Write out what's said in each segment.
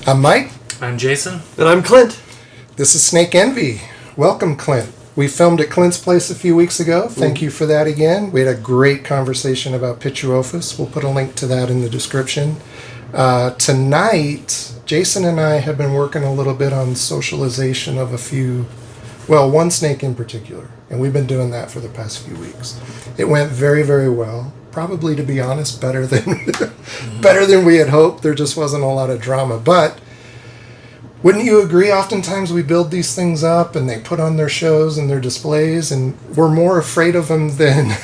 I'm Mike. I'm Jason. And I'm Clint. This is Snake Envy. Welcome, Clint. We filmed at Clint's place a few weeks ago. Thank you for that again. We had a great conversation about Pituophis. We'll put a link to that in the description. Tonight, Jason and I have been working a little bit on socialization of one snake in particular. And we've been doing that for the past few weeks. It went very, very well. Probably, to be honest, better than we had hoped. There just wasn't a lot of drama. But wouldn't you agree? Oftentimes we build these things up and they put on their shows and their displays, and we're more afraid of them than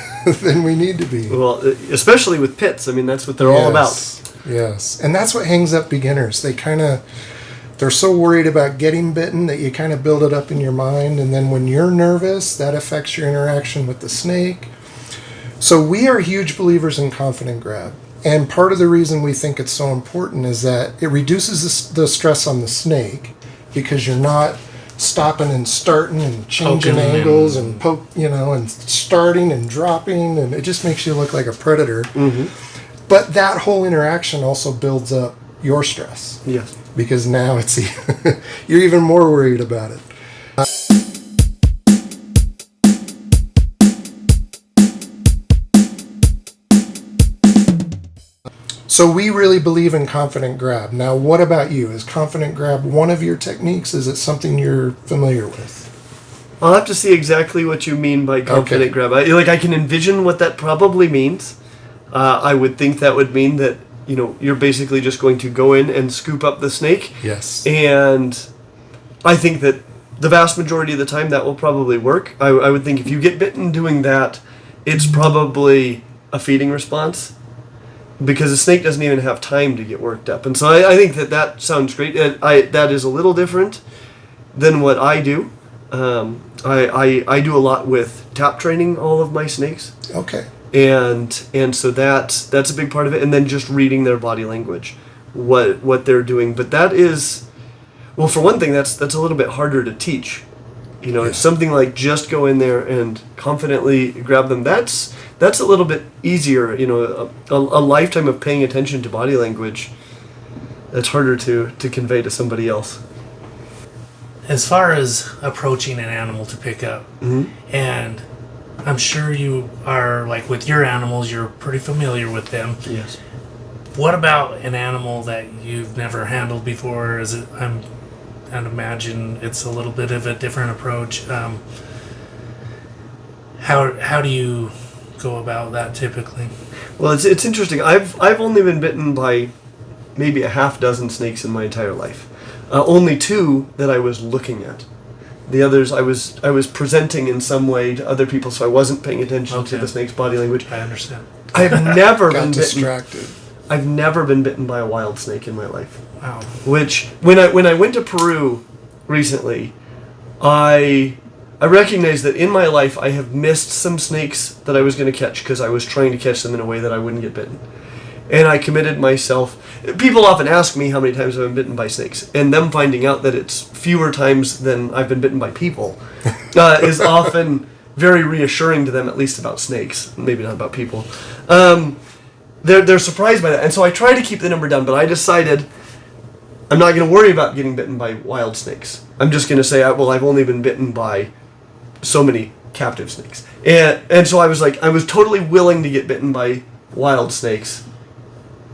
we need to be. Well, especially with pits. I mean, that's what they're all about. Yes. And that's what hangs up beginners. They're so worried about getting bitten that you kind of build it up in your mind. And then when you're nervous, that affects your interaction with the snake. So we are huge believers in confident grab. And part of the reason we think it's so important is that it reduces the stress on the snake, because you're not stopping and starting and changing angles and and starting and dropping, and it just makes you look like a predator. Mm-hmm. But that whole interaction also builds up your stress. Yes. Because now you're even more worried about it. So we really believe in confident grab. Now, what about you? Is confident grab one of your techniques? Is it something you're familiar with? I'll have to see exactly what you mean by confident grab. I can envision what that probably means. I would think that would mean that, you're basically just going to go in and scoop up the snake. Yes. And I think that the vast majority of the time that will probably work. I would think if you get bitten doing that, it's probably a feeding response, because the snake doesn't even have time to get worked up. And so I think that sounds great. That is a little different than what I do. I do a lot with tap training all of my snakes. Okay. And so that's a big part of it. And then just reading their body language, what they're doing. But that is, well, for one thing, that's a little bit harder to teach. It's something like just go in there and confidently grab them. That's a little bit easier. A lifetime of paying attention to body language, that's harder to convey to somebody else. As far as approaching an animal to pick up, and I'm sure you are, like with your animals, you're pretty familiar with them. Yes. What about an animal that you've never handled before? I'd imagine it's a little bit of a different approach. How do you go about that typically? Well, it's interesting. I've only been bitten by maybe a half dozen snakes in my entire life. Only 2 that I was looking at. The others I was presenting in some way to other people, so I wasn't paying attention to the snake's body language. I understand. I've never been distracted. I've never been bitten by a wild snake in my life. Wow. Which when I went to Peru recently, I recognized that in my life I have missed some snakes that I was going to catch because I was trying to catch them in a way that I wouldn't get bitten. And I committed myself. People often ask me how many times I've been bitten by snakes, and them finding out that it's fewer times than I've been bitten by people is often very reassuring to them, at least about snakes, maybe not about people. They're surprised by that, and so I try to keep the number down, but I decided I'm not going to worry about getting bitten by wild snakes. I'm just going to say, I've only been bitten by so many captive snakes. And so I was totally willing to get bitten by wild snakes,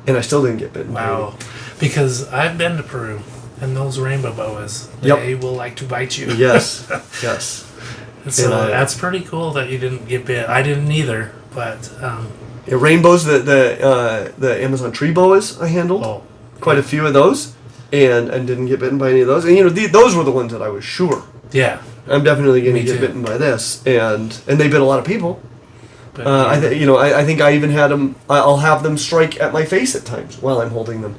and I still didn't get bitten. Wow. Because I've been to Peru, and those rainbow boas, they will like to bite you. Yes, yes. So that's pretty cool that you didn't get bit. I didn't either, but... rainbows, the Amazon tree boas I handled. Quite a few of those, and didn't get bitten by any of those. And those were the ones that I was sure. Yeah. I'm definitely going to get bitten by this, and they bit a lot of people. But, I think I even had them. I'll have them strike at my face at times while I'm holding them,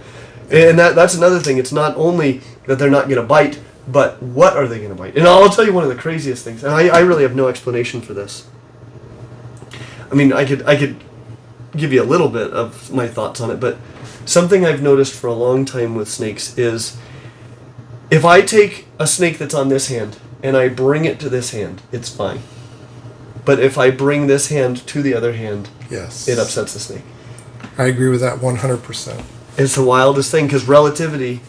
and that's another thing. It's not only that they're not going to bite, but what are they going to bite? And I'll tell you one of the craziest things, and I really have no explanation for this. I mean, I could give you a little bit of my thoughts on it, but something I've noticed for a long time with snakes is if I take a snake that's on this hand and I bring it to this hand, it's fine. But if I bring this hand to the other hand, it upsets the snake. I agree with that 100%. It's the wildest thing because relativity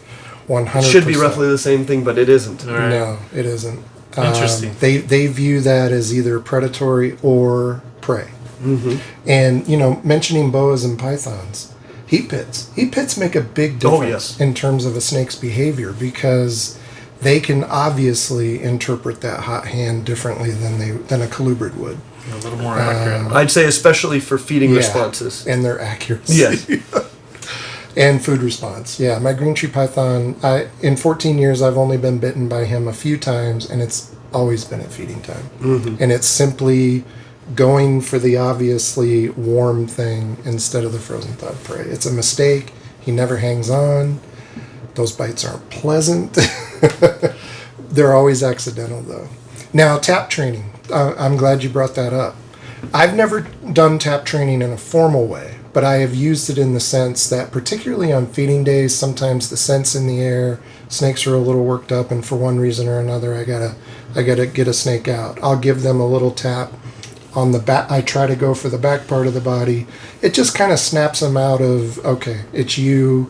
100%. It should be roughly the same thing, but it isn't. Right. No, it isn't. Interesting. They view that as either predatory or prey. Mm-hmm. And, mentioning boas and pythons, heat pits. Heat pits make a big difference in terms of a snake's behavior because they can obviously interpret that hot hand differently than a colubrid would. A little more accurate. I'd say especially for feeding responses. And their accuracy. Yes. And food response. Yeah, my green tree python, in 14 years, I've only been bitten by him a few times, and it's always been at feeding time. Mm-hmm. And it's simply going for the obviously warm thing instead of the frozen thawed prey. It's a mistake. He never hangs on. Those bites aren't pleasant. They're always accidental, though. Now, tap training. I'm glad you brought that up. I've never done tap training in a formal way, but I have used it in the sense that particularly on feeding days, sometimes the scent's in the air, snakes are a little worked up, and for one reason or another, I gotta get a snake out. I'll give them a little tap on the back. I try to go for the back part of the body. It just kind of snaps them out of, okay, it's you.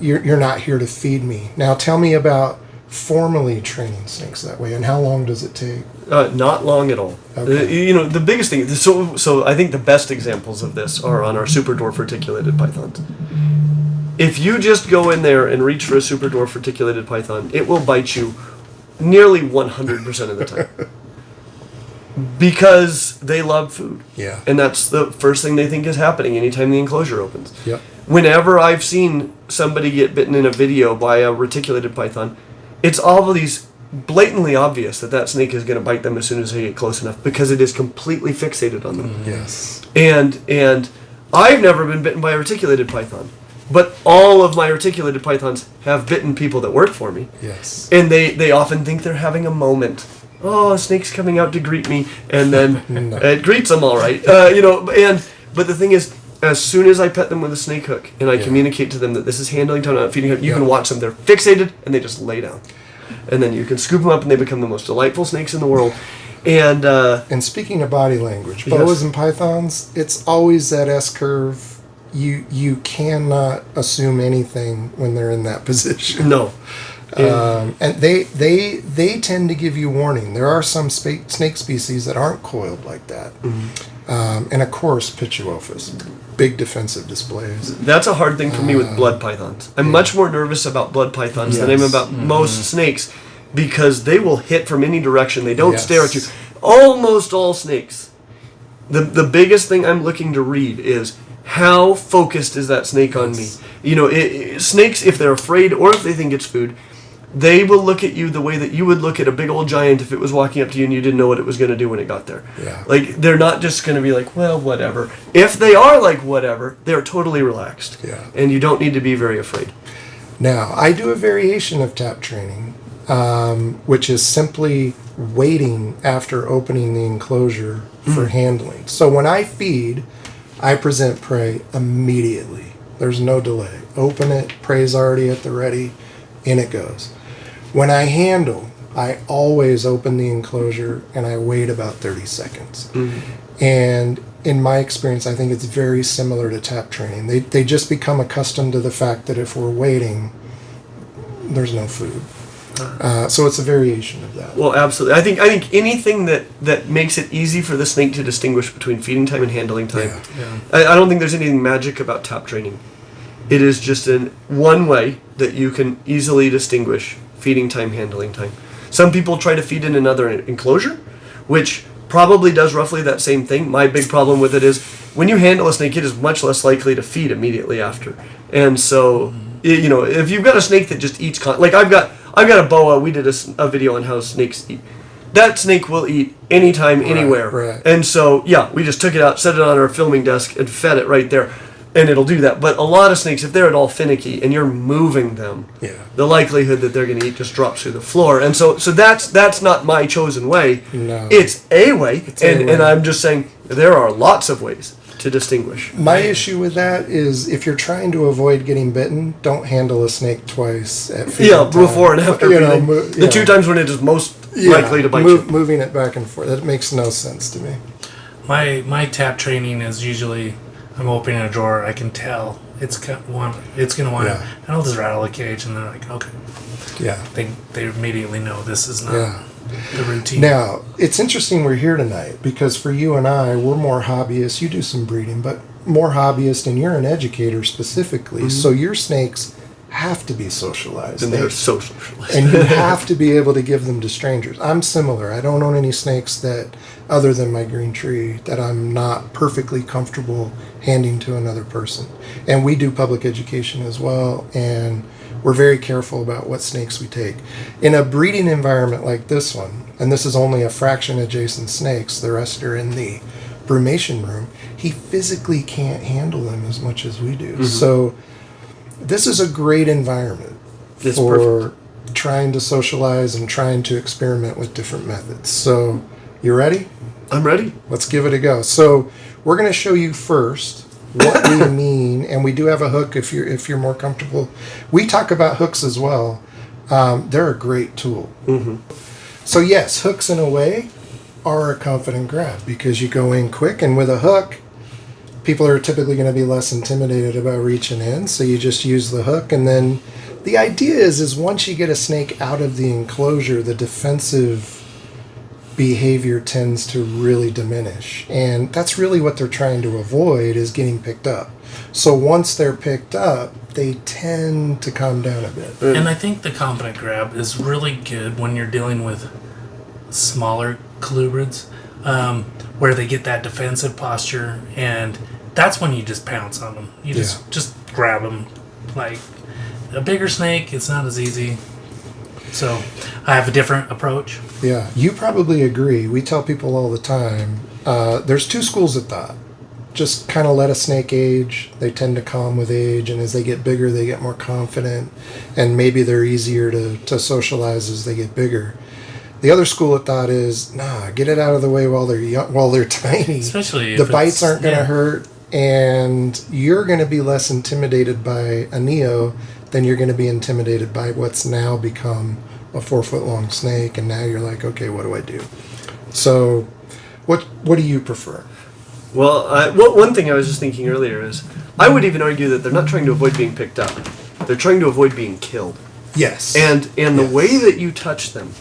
You're not here to feed me. Now tell me about formally training snakes that way, and how long does it take? Not long at all. Okay. The biggest thing. So I think the best examples of this are on our super dwarf reticulated pythons. If you just go in there and reach for a super dwarf reticulated python, it will bite you nearly 100% of the time. Because they love food. Yeah. And that's the first thing they think is happening anytime the enclosure opens. Yep. Whenever I've seen somebody get bitten in a video by a reticulated python, it's always blatantly obvious that snake is going to bite them as soon as they get close enough because it is completely fixated on them. Yes. And I've never been bitten by a reticulated python, but all of my reticulated pythons have bitten people that work for me. Yes. And they often think they're having a moment. Oh, a snake's coming out to greet me, and then it greets them all right. But the thing is, as soon as I pet them with a snake hook and I communicate to them that this is handling time, not feeding time, you can watch them. They're fixated and they just lay down, and then you can scoop them up and they become the most delightful snakes in the world. And speaking of body language, boas and pythons, it's always that S curve. You cannot assume anything when they're in that position. No. And they tend to give you warning. There are some snake species that aren't coiled like that. Mm-hmm. And of course, Pituophis, big defensive displays. That's a hard thing for me with blood pythons. I'm much more nervous about blood pythons than I am about most snakes because they will hit from any direction. They don't stare at you. Almost all snakes. The biggest thing I'm looking to read is how focused is that snake on me. Snakes, if they're afraid or if they think it's food, they will look at you the way that you would look at a big old giant if it was walking up to you and you didn't know what it was going to do when it got there. Yeah. Like, they're not just going to be like, well, whatever. If they are like whatever, they're totally relaxed. Yeah. And you don't need to be very afraid. Now, I do a variation of tap training, which is simply waiting after opening the enclosure for handling. So when I feed, I present prey immediately. There's no delay. Open it, prey's already at the ready, in it goes. When I handle, I always open the enclosure and I wait about 30 seconds. Mm-hmm. And in my experience, I think it's very similar to tap training. They just become accustomed to the fact that if we're waiting, there's no food. So it's a variation of that. Well, absolutely. I think anything that makes it easy for the snake to distinguish between feeding time and handling time. Yeah. I don't think there's anything magic about tap training. It is just one way that you can easily distinguish feeding time, handling time. Some people try to feed in another enclosure, which probably does roughly that same thing. My big problem with it is when you handle a snake, it is much less likely to feed immediately after. And so, if you've got a snake that just eats, like I've got a boa. We did a video on how snakes eat. That snake will eat anytime, anywhere. Right. And so, we just took it out, set it on our filming desk, and fed it right there. And it'll do that. But a lot of snakes, if they're at all finicky and you're moving them, the likelihood that they're going to eat just drops through the floor. And so that's not my chosen way. No. It's a way. And I'm just saying there are lots of ways to distinguish. My issue with that is if you're trying to avoid getting bitten, don't handle a snake twice at feeding time. Before and after. The 2 times when it is most likely to bite you. Moving it back and forth. That makes no sense to me. My tap training is usually I'm opening a drawer. I can tell it's going to want to handle this rattle a cage, and they're like, okay. Yeah. They immediately know this is not the routine. Now, it's interesting we're here tonight because for you and I, we're more hobbyists. You do some breeding, but more hobbyist, and you're an educator specifically. Mm-hmm. So your snakes have to be socialized. And they're so socialized. And you have to be able to give them to strangers. I'm similar. I don't own any snakes that, other than my green tree, that I'm not perfectly comfortable handing to another person. And we do public education as well, and we're very careful about what snakes we take. In a breeding environment like this one, and this is only a fraction of Jason's snakes, the rest are in the brumation room, he physically can't handle them as much as we do. Mm-hmm. So this is a great environment for trying to socialize and trying to experiment with different methods. So, you ready? I'm ready. Let's give it a go. So, we're going to show you first what we mean, and we do have a hook if you're more comfortable. We talk about hooks as well. They're a great tool. Mm-hmm. So yes, hooks in a way are a confident grab because you go in quick, and with a hook, people are typically going to be less intimidated about reaching in, so you just use the hook. And then the idea is once you get a snake out of the enclosure, the defensive behavior tends to really diminish, and that's really what they're trying to avoid, is getting picked up. So once they're picked up, they tend to calm down a bit. And I think the confident grab is really good when you're dealing with smaller colubrids, where they get that defensive posture, and that's when you just pounce on them. You just grab them. Like a bigger snake, it's not as easy. So I have a different approach. Yeah, you probably agree. We tell people all the time, there's two schools of thought. Just kind of let a snake age. They tend to calm with age, and as they get bigger, they get more confident, and maybe they're easier to socialize as they get bigger. The other school of thought is, get it out of the way while they're young, while they're tiny. Especially the bites aren't going to hurt, and you're going to be less intimidated by a Neo than you're going to be intimidated by what's now become a 4-foot-long snake, and now you're like, okay, what do I do? So, what do you prefer? Well, one thing I was just thinking earlier is, I would even argue that they're not trying to avoid being picked up. They're trying to avoid being killed. Yes. And the way that you touch them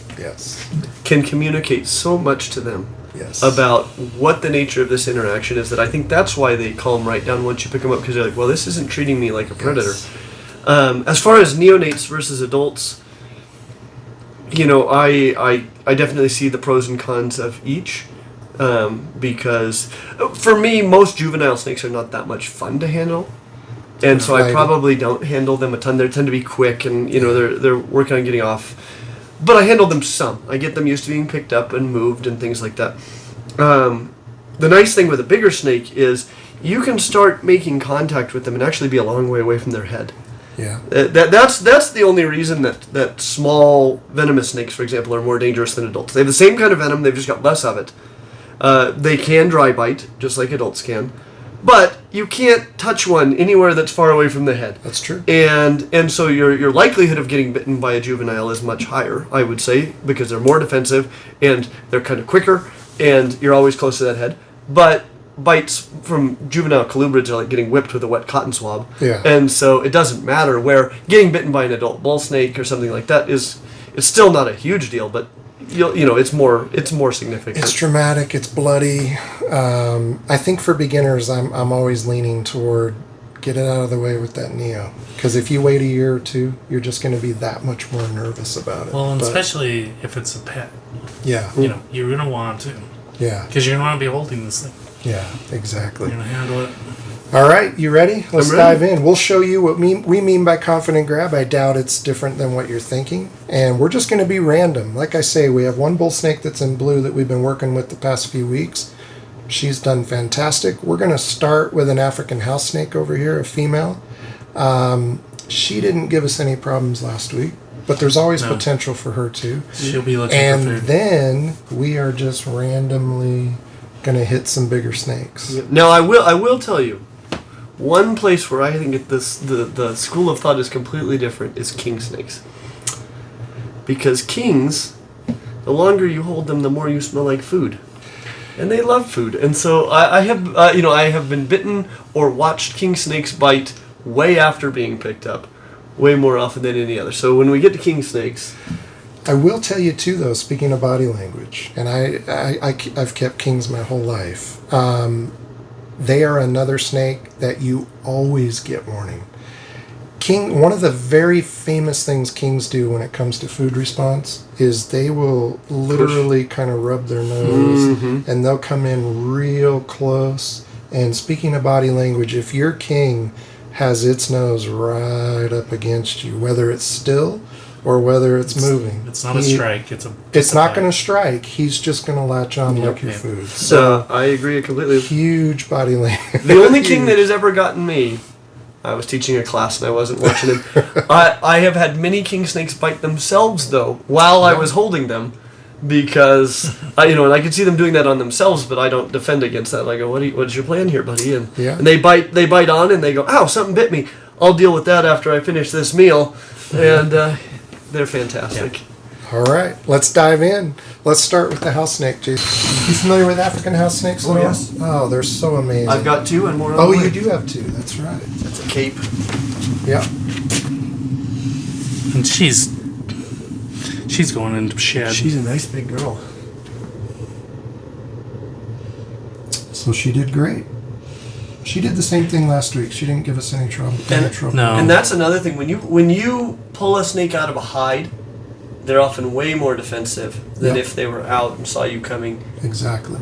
can communicate so much to them about what the nature of this interaction is, that I think that's why they calm right down once you pick them up, because they're like, well, this isn't treating me like a predator. As far as neonates versus adults, I definitely see the pros and cons of each, because for me, most juvenile snakes are not that much fun to handle, and so I probably don't handle them a ton. They tend to be quick, and they're working on getting off, but I handle them some. I get them used to being picked up and moved and things like that. The nice thing with a bigger snake is you can start making contact with them and actually be a long way away from their head. Yeah. That's the only reason that small venomous snakes, for example, are more dangerous than adults. They have the same kind of venom, they've just got less of it. They can dry bite, just like adults can. But you can't touch one anywhere that's far away from the head. That's true. And so your likelihood of getting bitten by a juvenile is much higher, I would say, because they're more defensive, and they're kind of quicker, and you're always close to that head. But bites from juvenile colubrids are like getting whipped with a wet cotton swab. Yeah. And so it doesn't matter, where getting bitten by an adult bull snake or something like that it's still not a huge deal, but it's more significant. It's traumatic, it's bloody. I think for beginners, I'm always leaning toward get it out of the way with that Neo, because if you wait a year or two, you're just going to be that much more nervous about it. Well, and especially if it's a pet. Yeah. You're going to want to. Yeah. Because you're going to want to be holding this thing. Yeah, exactly. You're going to handle it. All right, you ready? Let's ready. dive in. We'll show you what we mean by confident grab. I doubt it's different than what you're thinking. And we're just going to be random. Like I say, we have one bull snake that's in blue that we've been working with the past few weeks. She's done fantastic. We're going to start with an African house snake over here, a female. She didn't give us any problems last week, but there's always potential for her too. She'll be looking for food. And then we are just randomly going to hit some bigger snakes. Now, I will tell you, one place where I think the school of thought is completely different is king snakes. Because kings, the longer you hold them, the more you smell like food. And they love food. And so I have been bitten or watched king snakes bite way after being picked up, way more often than any other. So when we get to king snakes, I will tell you too, though. Speaking of body language, and I've kept kings my whole life. They are another snake that you always get warning. King, one of the very famous things kings do when it comes to food response is they will literally kind of rub their nose, and they'll come in real close. And speaking of body language, if your king has its nose right up against you, whether it's still or whether it's moving, it's not a strike. It's not going to strike. He's just going to latch on like your food. So I agree completely. Huge body language. The only king that has ever gotten me, I was teaching a class and I wasn't watching him. I have had many king snakes bite themselves though while I was holding them, because and I can see them doing that on themselves, but I don't defend against that. I go, what's your plan here, buddy? And they bite on and they go, ow, something bit me. I'll deal with that after I finish this meal, and they're fantastic. Yeah. All right, let's dive in. Let's start with the house snake, Jason. You familiar with African house snakes? Oh, yes. Oh, they're so amazing. I've got 2 and more. Oh, you do have 2. That's right. That's a cape. Yeah. And she's going into shed. She's a nice big girl. So she did great. She did the same thing last week. She didn't give us any trouble. No. And that's another thing. When you pull a snake out of a hide, they're often way more defensive than if they were out and saw you coming. Exactly.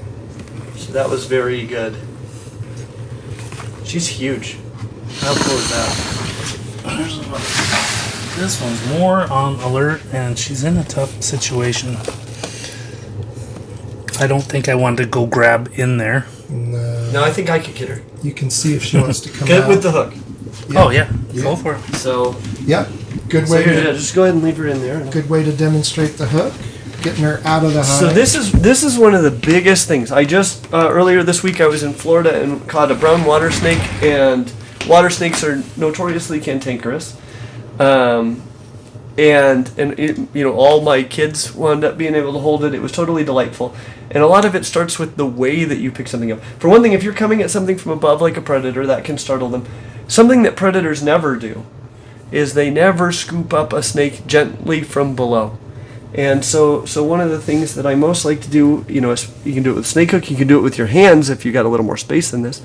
So that was very good. She's huge. How cool is that? This one's more on alert, and she's in a tough situation. I don't think I wanted to go grab in there. No, I think I could get her. You can see if she wants to come Get out. with the hook. Yeah. Oh, yeah. Go for it. So, Yeah. Good way to just go ahead and leave her in there. good way to demonstrate the hook. Getting her out of the hide. So this is one of the biggest things. I just earlier this week I was in Florida and caught a brown water snake, and water snakes are notoriously cantankerous. And it, all my kids wound up being able to hold it. It was totally delightful. And a lot of it starts with the way that you pick something up. For one thing, if you're coming at something from above like a predator, that can startle them. Something that predators never do is they never scoop up a snake gently from below. And so one of the things that I most like to do, is you can do it with snake hook, you can do it with your hands if you got a little more space than this,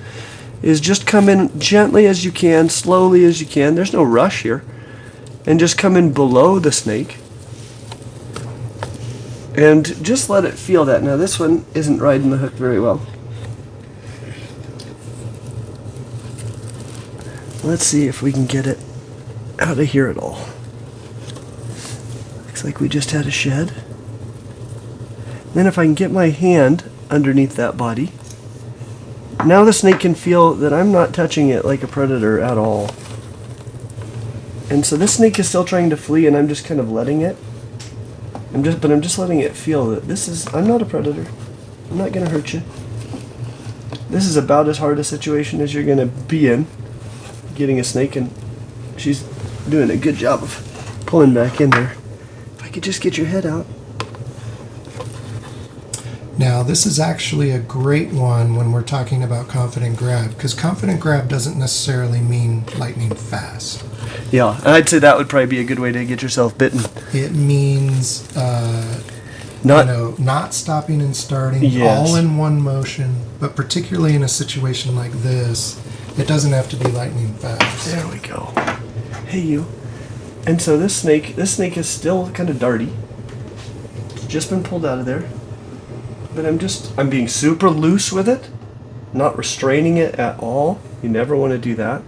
is just come in gently as you can, slowly as you can. There's no rush here. And just come in below the snake. And just let it feel that. Now this one isn't riding the hook very well. Let's see if we can get it out of here at all. Looks like we just had a shed. Then if I can get my hand underneath that body, now the snake can feel that I'm not touching it like a predator at all. And so this snake is still trying to flee, and I'm just kind of letting it. I'm just letting it feel that I'm not a predator. I'm not gonna hurt you. This is about as hard a situation as you're gonna be in, getting a snake, and she's doing a good job of pulling back in there. If I could just get your head out. Now, this is actually a great one when we're talking about confident grab, because confident grab doesn't necessarily mean lightning fast. Yeah, and I'd say that would probably be a good way to get yourself bitten. It means not stopping and starting, all in one motion, but particularly in a situation like this, it doesn't have to be lightning fast. There we go. Hey, you. And so this snake is still kind of darty. It's just been pulled out of there. But I'm being super loose with it, not restraining it at all. You never want to do that.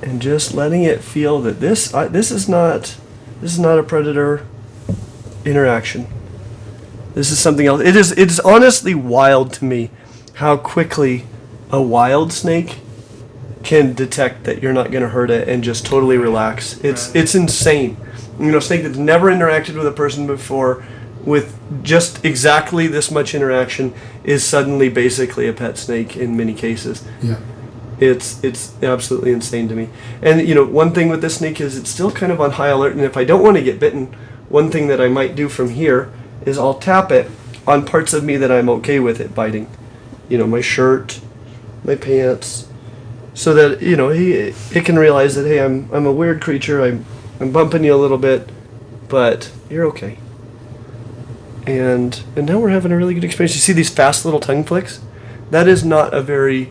And just letting it feel that this is not a predator interaction. This is something else. It is honestly wild to me how quickly a wild snake can detect that you're not going to hurt it and just totally relax. It's insane. A snake that's never interacted with a person before, with just exactly this much interaction, is suddenly basically a pet snake in many cases. Yeah. It's absolutely insane to me. And one thing with this snake is it's still kind of on high alert, and if I don't want to get bitten, one thing that I might do from here is I'll tap it on parts of me that I'm okay with it biting. My shirt, my pants. so that it can realize that, hey, I'm a weird creature. I'm bumping you a little bit, but you're okay. And now we're having a really good experience. You see these fast little tongue flicks? That is not a very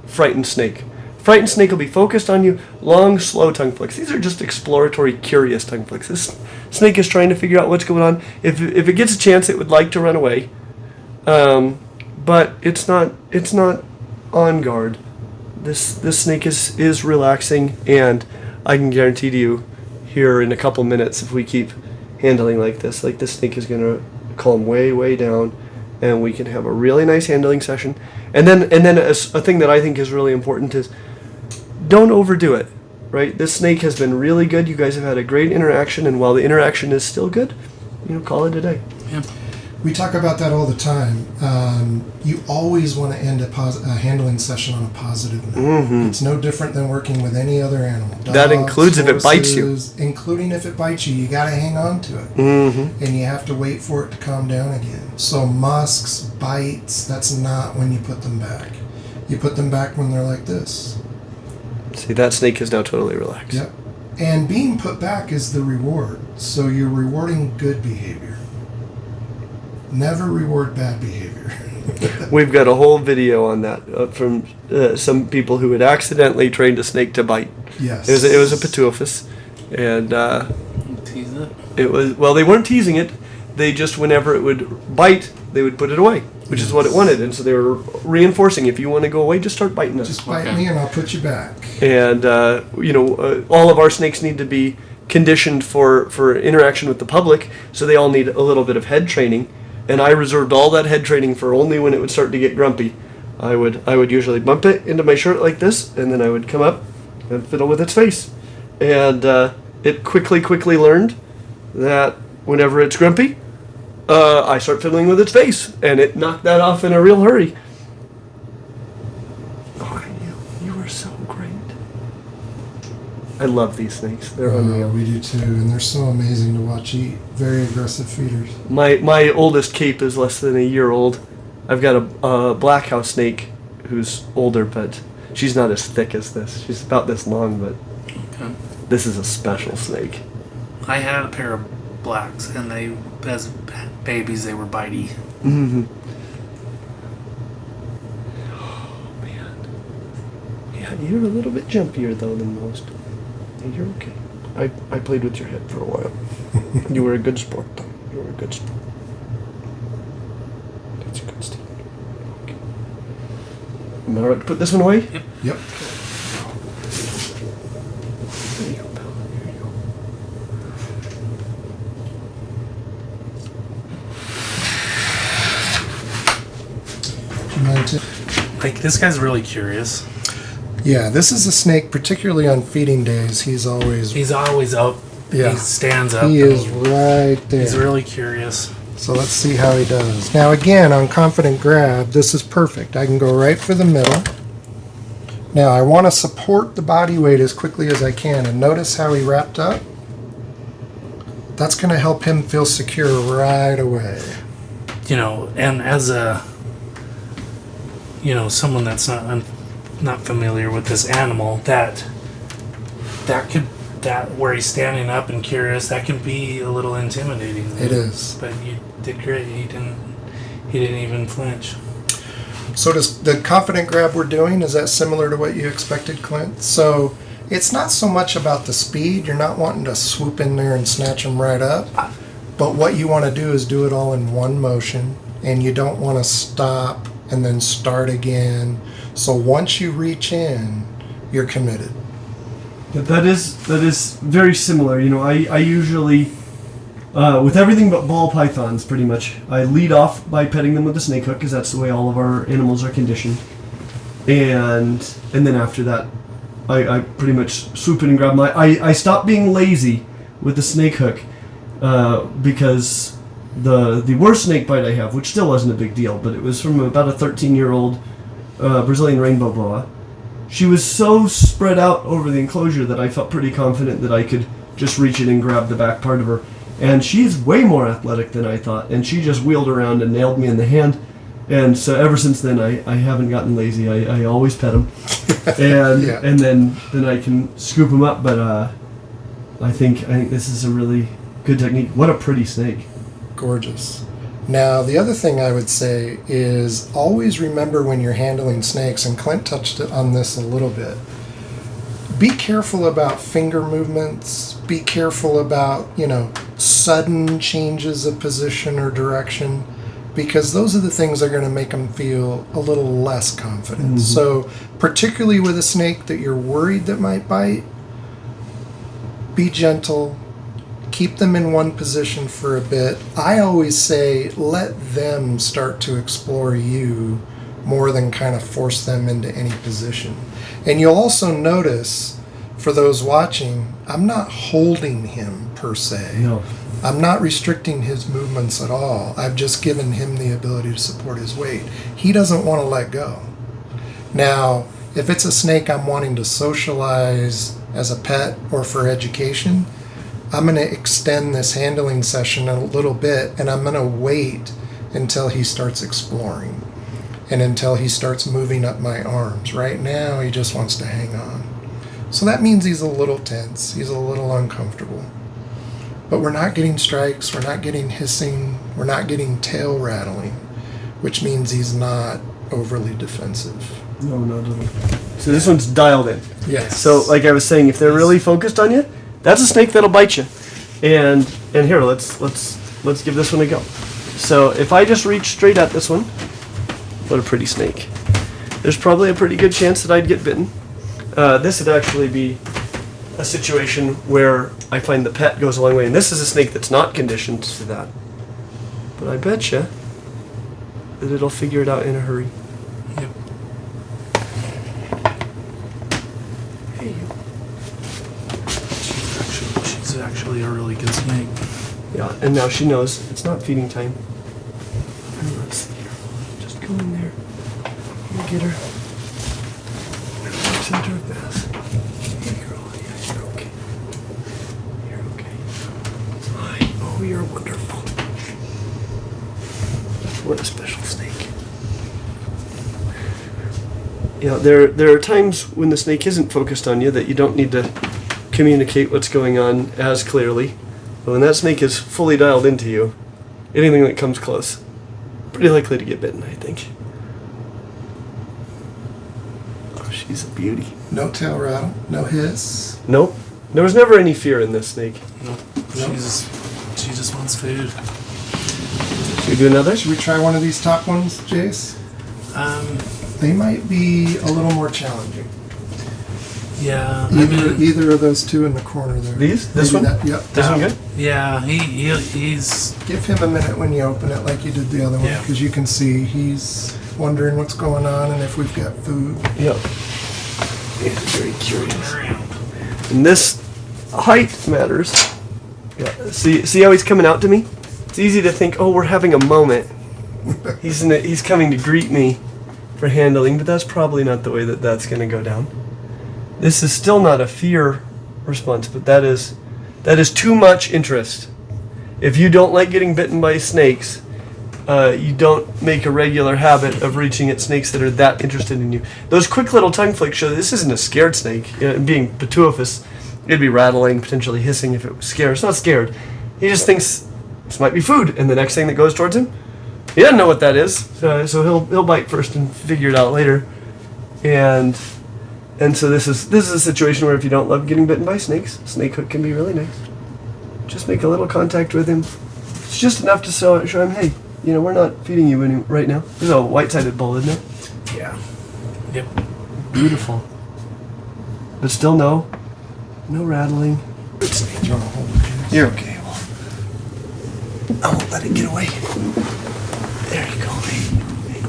frightened snake. Frightened snake will be focused on you. Long, slow tongue flicks. These are just exploratory, curious tongue flicks. This snake is trying to figure out what's going on. If it gets a chance, it would like to run away, but it's not on guard. This snake is relaxing, and I can guarantee to you, here in a couple minutes, if we keep handling like this snake is going to calm way down, and we can have a really nice handling session. And then a thing that I think is really important is, don't overdo it, right? This snake has been really good. You guys have had a great interaction, and while the interaction is still good, call it a day. Yeah. We talk about that all the time. You always want to end a handling session on a positive note. Mm-hmm. It's no different than working with any other animal. Dogs, that includes if it bites you. Including if it bites you. You got to hang on to it. Mm-hmm. And you have to wait for it to calm down again. So musks, bites, that's not when you put them back. You put them back when they're like this. See, that snake is now totally relaxed. Yep. And being put back is the reward. So you're rewarding good behavior. Never reward bad behavior. We've got a whole video on that from some people who had accidentally trained a snake to bite. Yes. It was a Pituophis, and Tease it. they weren't teasing it. They just, whenever it would bite, they would put it away, which is what it wanted. And so they were reinforcing, if you want to go away, just start biting us. Just bite me and I'll put you back. And all of our snakes need to be conditioned for interaction with the public, so they all need a little bit of head training. And I reserved all that head training for only when it would start to get grumpy. I would usually bump it into my shirt like this, and then I would come up and fiddle with its face. And it quickly learned that whenever it's grumpy, I start fiddling with its face, and it knocked that off in a real hurry. Oh, you were so great. I love these snakes. They're unreal. We do too, and they're so amazing to watch eat. Very aggressive feeders. My oldest Cape is less than a year old. I've got a black house snake who's older, but she's not as thick as this. She's about this long, but Okay. this is a special snake. I had a pair of blacks, and they, as babies, they were bitey. Mm-hmm. Oh, man. Yeah, you're a little bit jumpier, though, than most. You're okay. I played with your head for a while. You were a good sport, though. You were a good sport. That's a good Steve. Okay. Am I right to put this one away? Yep. There you go, pal. There you go. Do you mind to- Like, this guy's really curious. Yeah, this is a snake, particularly on feeding days. He's always up. Yeah. He stands up. He and is right there. He's really curious. So let's see how he does. Now again, on confident grab, this is perfect. I can go right for the middle. Now I want to support the body weight as quickly as I can, and notice how he wrapped up. That's going to help him feel secure right away. And as a, someone that's not familiar with this animal, that where he's standing up and curious, that can be a little intimidating. It is. But you did great. He didn't even flinch. So does the confident grab we're doing, is that similar to what you expected, Clint? So it's not so much about the speed. You're not wanting to swoop in there and snatch them right up. But what you want to do is do it all in one motion, and you don't want to stop and then start again. So once you reach in, you're committed. That is very similar. I usually, with everything but ball pythons, pretty much, I lead off by petting them with a snake hook, because that's the way all of our animals are conditioned. And then after that, I pretty much swoop in and grab I stopped being lazy with the snake hook, because the worst snake bite I have, which still wasn't a big deal, but it was from about a 13-year-old Brazilian rainbow boa. She was so spread out over the enclosure that I felt pretty confident that I could just reach in and grab the back part of her. And she's way more athletic than I thought, and she just wheeled around and nailed me in the hand. And so ever since then, I haven't gotten lazy. I always pet them. and Yeah. and then I can scoop them up. But I think this is a really good technique. What a pretty snake! Gorgeous. Now, the other thing I would say is always remember when you're handling snakes, and Clint touched on this a little bit, be careful about finger movements. Be careful about, sudden changes of position or direction, because those are the things that are going to make them feel a little less confident. Mhm. So, particularly with a snake that you're worried that might bite, be gentle. Keep them in one position for a bit. I always say let them start to explore you more than kind of force them into any position. And you'll also notice, for those watching, I'm not holding him per se. No. I'm not restricting his movements at all. I've just given him the ability to support his weight. He doesn't want to let go. Now, if it's a snake I'm wanting to socialize as a pet or for education, I'm going to extend this handling session a little bit, and I'm going to wait until he starts exploring and until he starts moving up my arms. Right now, he just wants to hang on. So that means he's a little tense. He's a little uncomfortable. But we're not getting strikes. We're not getting hissing. We're not getting tail rattling, which means he's not overly defensive. No, not at all. So this one's dialed in. Yes. So, like I was saying, if they're really focused on you, that's a snake that'll bite you. And here, let's give this one a go. So if I just reach straight at this one, what a pretty snake. There's probably a pretty good chance that I'd get bitten. This would actually be a situation where I find the pet goes a long way, and this is a snake that's not conditioned to that. But I bet you that it'll figure it out in a hurry. Yep. Hey, you. She's actually a really good snake. Yeah, and now she knows it's not feeding time. And let's see here. Just go in there. You get her. Center of mass. Hey, girl. Yeah, you're okay. You're okay. Hi. Oh, you're wonderful. What a special snake. Yeah, there are times when the snake isn't focused on you that you don't need to communicate what's going on as clearly. But when that snake is fully dialed into you, anything that comes close, pretty likely to get bitten, I think. Oh, she's a beauty. No tail rattle, no hiss. Nope. There was never any fear in this snake. Nope. She just wants food. Should we do another? Should we try one of these top ones, Jace? They might be a little more challenging. Yeah. Either of those two in the corner there. These? This Maybe one? that- yep. This one good? Yeah, he's Give him a minute when you open it like you did the other one, Yeah. because you can see he's wondering what's going on and if we've got food. Yep. He's very curious. looking around. And this height matters. Yeah. See how he's coming out to me? It's easy to think, oh, we're having a moment. He's coming to greet me for handling, but that's probably not the way that's going to go down. This is still not a fear response, but that is too much interest. If you don't like getting bitten by snakes, you don't make a regular habit of reaching at snakes that are that interested in you. Those quick little tongue flicks show this isn't a scared snake. Being Pituophis, it'd be rattling, potentially hissing if it was scared. It's not scared. He just thinks this might be food, and the next thing that goes towards him, he doesn't know what that is. So he'll bite first and figure it out later. And so this is a situation where if you don't love getting bitten by snakes, snake hook can be really nice. Just make a little contact with him. It's just enough to show him, hey, we're not feeding you any right now. This is a white-sided bull, isn't it? Yeah. Yep. Beautiful. But still no rattling. Good snake. Do you want to hold it? You're okay. Well, I won't let it get away. There you go. Hey,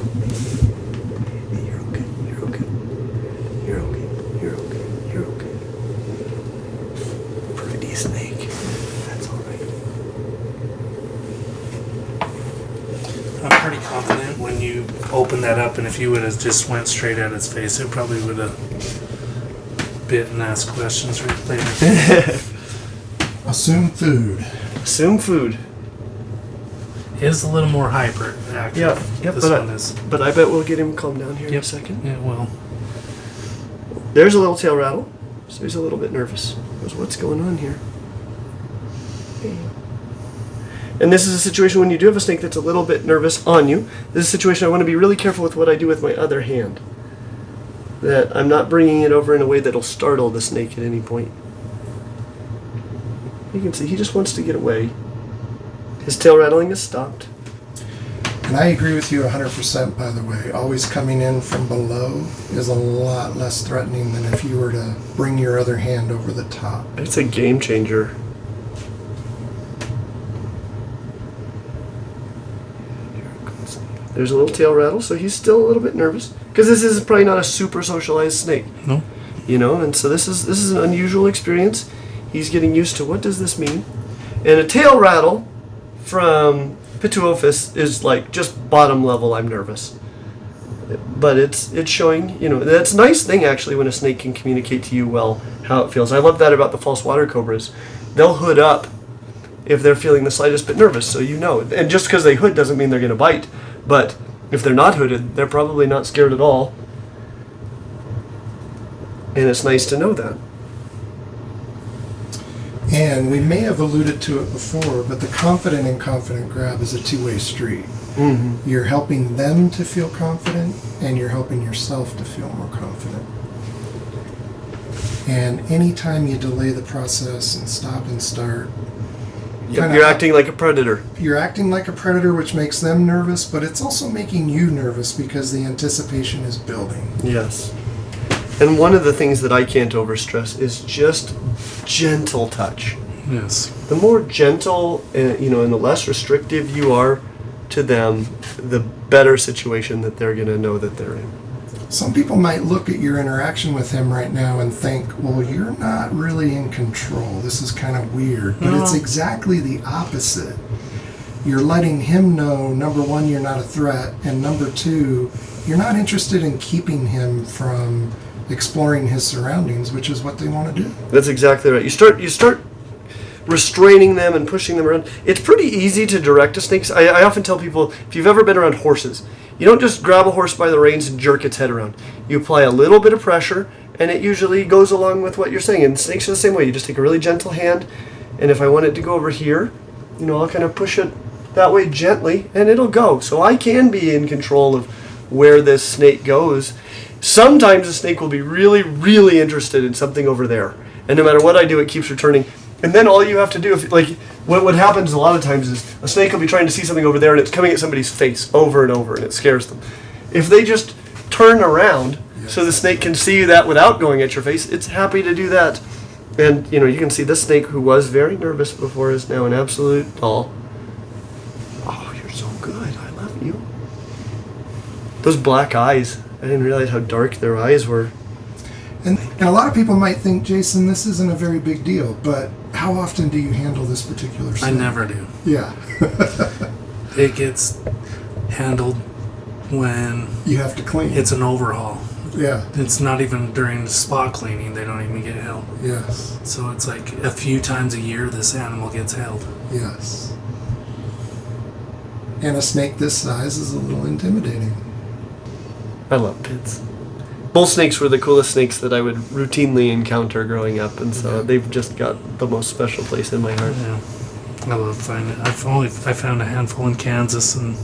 you're okay. You're okay. You're okay. You're okay. You're okay. Pretty snake. That's all right. I'm pretty confident when you open that up, and if you would have just went straight at its face, it probably would have bit and asked questions right later. Assume food. Assume food. It is a little more hyperactive. Yep, This but one is. But I bet we'll get him calmed down here in a second. Yeah, well. There's a little tail rattle. So he's a little bit nervous. He goes, what's going on here? And this is a situation when you do have a snake that's a little bit nervous on you. This is a situation I want to be really careful with what I do with my other hand. That I'm not bringing it over in a way that'll startle the snake at any point. You can see he just wants to get away. His tail rattling has stopped. And I agree with you 100%, by the way. Always coming in from below is a lot less threatening than if you were to bring your other hand over the top. It's a game changer. There's a little tail rattle, so he's still a little bit nervous. Because this is probably not a super socialized snake. No. You know, and so this is an unusual experience. He's getting used to what does this mean. And a tail rattle from Pituophis is like just bottom level, I'm nervous. But it's showing, you know, that's a nice thing actually when a snake can communicate to you well how it feels. I love that about the false water cobras. They'll hood up if they're feeling the slightest bit nervous, so you know. And just because they hood doesn't mean they're going to bite. But if they're not hooded, they're probably not scared at all. And it's nice to know that. And we may have alluded to it before, but the confident and confident grab is a two-way street. Mm-hmm. You're helping them to feel confident, and you're helping yourself to feel more confident. And anytime you delay the process and stop and start, You're acting like a predator. You're acting like a predator, which makes them nervous, but it's also making you nervous because the anticipation is building. Yes. And one of the things that I can't overstress is just gentle touch. Yes. The more gentle, and the less restrictive you are to them, the better situation that they're going to know that they're in. Some people might look at your interaction with him right now and think, well, you're not really in control. This is kind of weird. But it's exactly the opposite. You're letting him know, number one, you're not a threat, and number two, you're not interested in keeping him from exploring his surroundings, which is what they want to do. That's exactly right. You start restraining them and pushing them around. It's pretty easy to direct a snake. I often tell people, if you've ever been around horses, you don't just grab a horse by the reins and jerk its head around. You apply a little bit of pressure, and it usually goes along with what you're saying. And snakes are the same way. You just take a really gentle hand, and if I want it to go over here, I'll kind of push it that way gently, and it'll go. So I can be in control of where this snake goes. Sometimes a snake will be really, really interested in something over there, and no matter what I do, it keeps returning. And then all you have to do, what happens a lot of times is a snake will be trying to see something over there, and it's coming at somebody's face over and over, and it scares them. If they just turn around so the snake can see that without going at your face, it's happy to do that. And you can see this snake, who was very nervous before, is now an absolute doll. Oh, you're so good. I love you. Those black eyes. I didn't realize how dark their eyes were. And a lot of people might think, Jason, this isn't a very big deal, but how often do you handle this particular snake? I never do. Yeah. It gets handled when you have to clean. it's an overhaul. Yeah. It's not even during the spa cleaning, they don't even get held. Yes. So it's like a few times a year this animal gets held. Yes. And a snake this size is a little intimidating. I love pits. Bull snakes were the coolest snakes that I would routinely encounter growing up, and so they've just got the most special place in my heart. Yeah. I love finding it. I found a handful in Kansas, and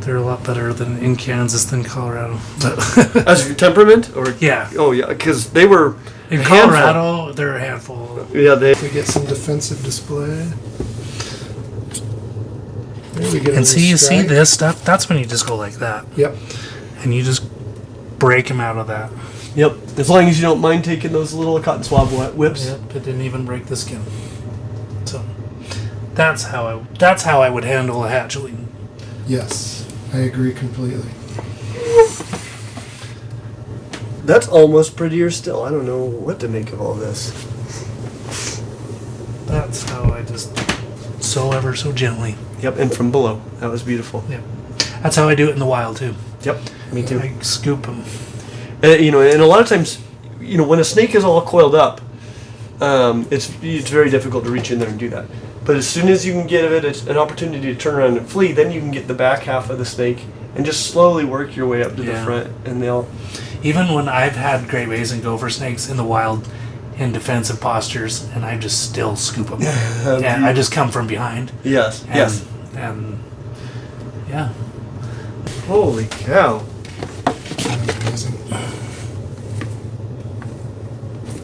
they're a lot better in Kansas than Colorado. As for temperament, or yeah. Oh yeah, because they were In a handful. Colorado, they're a handful. Yeah, they. We get some defensive display. There we get And see, you see strike. this stuff? That's when you just go like that. Yep. And you just break them out of that. Yep. As long as you don't mind taking those little cotton swab whips. Yep, it didn't even break the skin. So that's how I would handle a hatchling. Yes, I agree completely. That's almost prettier still. I don't know what to make of all this. That's how I just so ever so gently. Yep, and from below. That was beautiful. Yeah. That's how I do it in the wild too. Yep, me too. I scoop them. And a lot of times, when a snake is all coiled up, it's very difficult to reach in there and do that. But as soon as you can give it an opportunity to turn around and flee, then you can get the back half of the snake and just slowly work your way up to the front, and they'll. Even when I've had Great Basin gopher snakes in the wild in defensive postures, and I just still scoop them. And I just come from behind. Yes. And, And yeah. Holy cow.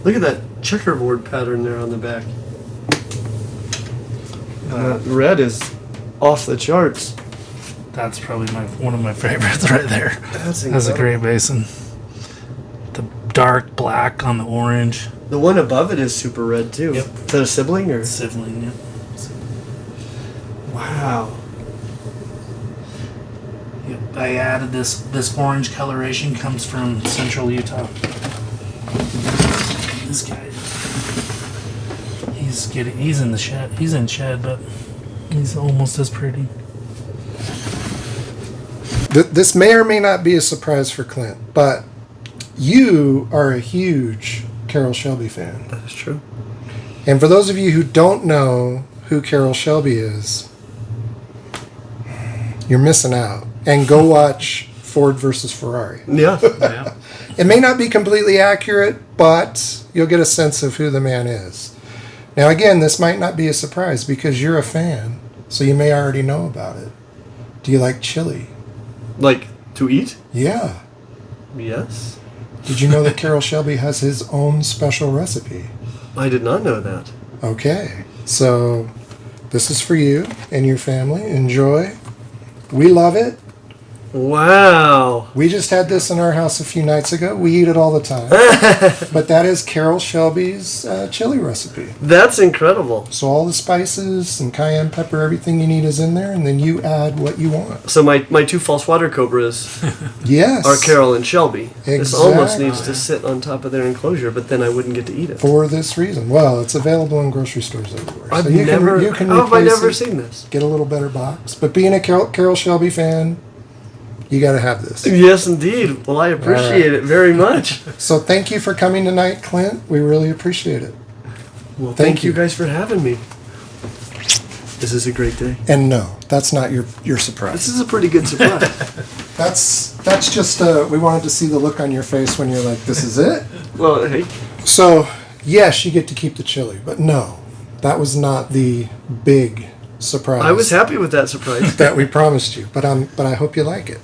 Look at that checkerboard pattern there on the back. Red is off the charts. That's probably one of my favorites right there. That's a Great Basin. The dark black on the orange. The one above it is super red too. Yep. Is that a sibling or? Sibling, yep. Wow. Yep. I added this orange coloration comes from central Utah. This guy, he's in the shed. He's in shed, but he's almost as pretty. This may or may not be a surprise for Clint, but you are a huge Carroll Shelby fan. That is true. And for those of you who don't know who Carroll Shelby is, you're missing out. And go watch Ford versus Ferrari. Yeah. Yeah. It may not be completely accurate, but you'll get a sense of who the man is. Now, again, this might not be a surprise because you're a fan, so you may already know about it. Do you like chili? Like to eat? Yeah. Yes. Did you know that Carroll Shelby has his own special recipe? I did not know that. Okay. So this is for you and your family. Enjoy. We love it. Wow. We just had this in our house a few nights ago. We eat it all the time. But that is Carroll Shelby's chili recipe. That's incredible. So all the spices and cayenne pepper, everything you need is in there, and then you add what you want. So my two false water cobras Yes. are Carroll and Shelby. This almost Exactly. needs to sit on top of their enclosure, but then I wouldn't get to eat it. For this reason. Well, it's available in grocery stores everywhere. I've so you never. can How have I replace never it, seen this? get a little better box. But being a Carroll Shelby fan, you got to have this. Yes, indeed. Well, I appreciate it very much. So thank you for coming tonight, Clint. We really appreciate it. Well, Thank thank you you. guys for having me. This is a great day. And no, that's not your surprise. This is a pretty good surprise. That's just we wanted to see the look on your face when you're like, this is it. Well, hey. So yes, you get to keep the chili, but no, that was not the big surprise. I was happy with that surprise. that we promised you, but I hope you like it.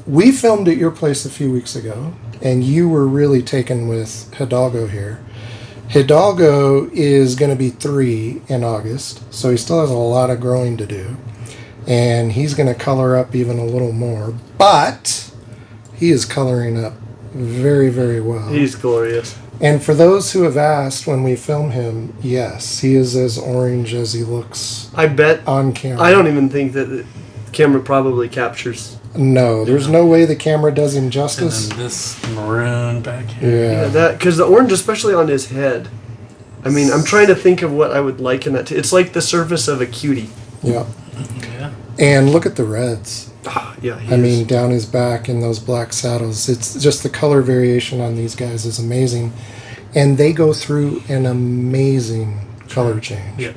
We filmed at your place a few weeks ago, and you were really taken with Hidalgo here. Hidalgo is going to be 3 in August, so he still has a lot of growing to do, and he's going to color up even a little more, but he is coloring up very, very well. He's glorious. And for those who have asked when we film him, yes, he is as orange as he looks I bet. on camera. I don't even think that the camera probably captures. No, there's no way the camera does him And justice. then this maroon back here. Yeah. Yeah, that because the orange, especially on his head. I mean, I'm trying to think of what I would liken that to. It's like the surface of a cutie. Yeah. Yeah. And look at the reds. Ah, yeah. I mean, down his back in those black saddles. It's just the color variation on these guys is amazing. And they go through an amazing color change. Yeah.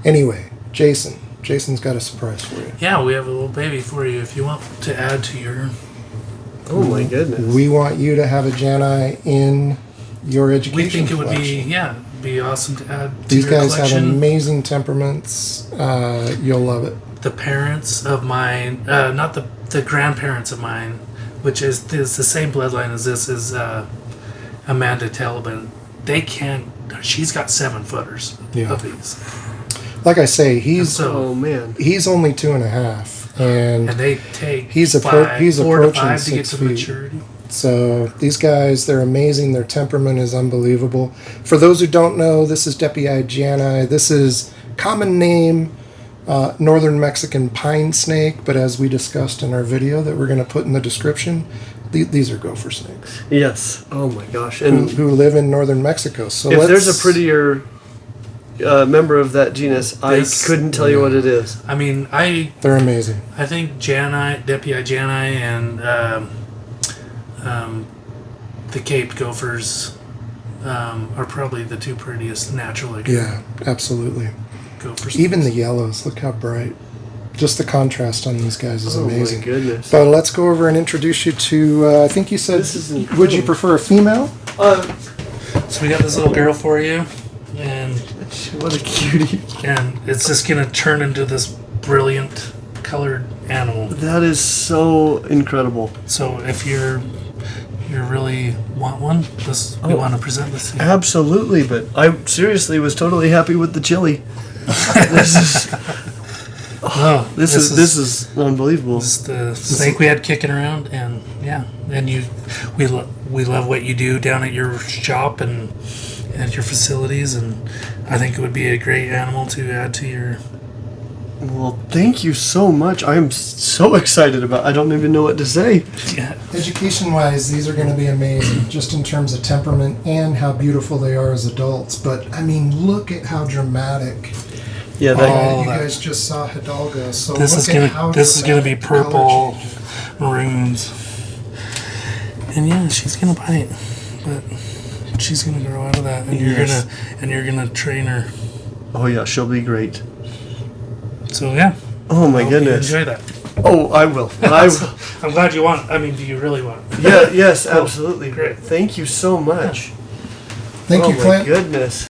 Anyway, Jason's got a surprise for you. Yeah, we have a little baby for you if you want to add to your. Oh my goodness. We want you to have a Janai in your education We think it would collection. be awesome to add to These your guys have collection. amazing temperaments. You'll love it. The parents of mine, not the grandparents of mine, which is the same bloodline as this, is Amanda Talbot. They can't. She's got 7 footers Yeah. of these, Like I say, he's Oh man. he's only 2.5, and and they take He's 4 to approaching 5 to get 6 to feet. maturity. so these guys, they're amazing. Their temperament is unbelievable. For those who don't know, this is Depii Janai. This is common name, northern Mexican pine snake, but as we discussed in our video that we're going to put in the description, these are gopher snakes Yes. Oh my gosh. who, And who live in northern Mexico. So if there's a prettier member of that genus, This- I couldn't tell you what it is. I mean, they're amazing. I think Janai, Depii Janai, and the Cape Gophers are probably the 2 prettiest natural Yeah, absolutely. gophers. Even the yellows, look how bright. Just the contrast on these guys is amazing. Oh my goodness. But let's go over and introduce you to, I think you said, This is would you incredible. prefer a female? So we got this little girl for you, and What a cutie. it's just gonna turn into this brilliant colored animal. That is so incredible. So if you really want one, we want to present this to you. Absolutely, but I seriously was totally happy with the chili. This is Oh, this is unbelievable. This is the snake we had kicking around, and yeah, and we love what you do down at your shop and at your facilities, and I think it would be a great animal to add to your. Well, thank you so much. I am so excited about. I don't even know what to say. Yeah. Education-wise, these are going to be amazing, just in terms of temperament and how beautiful they are as adults. But, I mean, look at how dramatic. Yeah, Oh, You that- guys just saw Hidalgo, so This look is at gonna how this is gonna be dramatic the color purple, change. maroons, and yeah, she's gonna bite, but she's gonna grow out of that, and Yes. you're gonna train her. oh yeah, she'll be great. So yeah. Oh my I hope you goodness. enjoy that. Oh, I will. I will. I'm glad you want. I mean, do you really want? Yeah. Yes. Absolutely. Great. Thank you so much. Thank oh you, my Clint. goodness.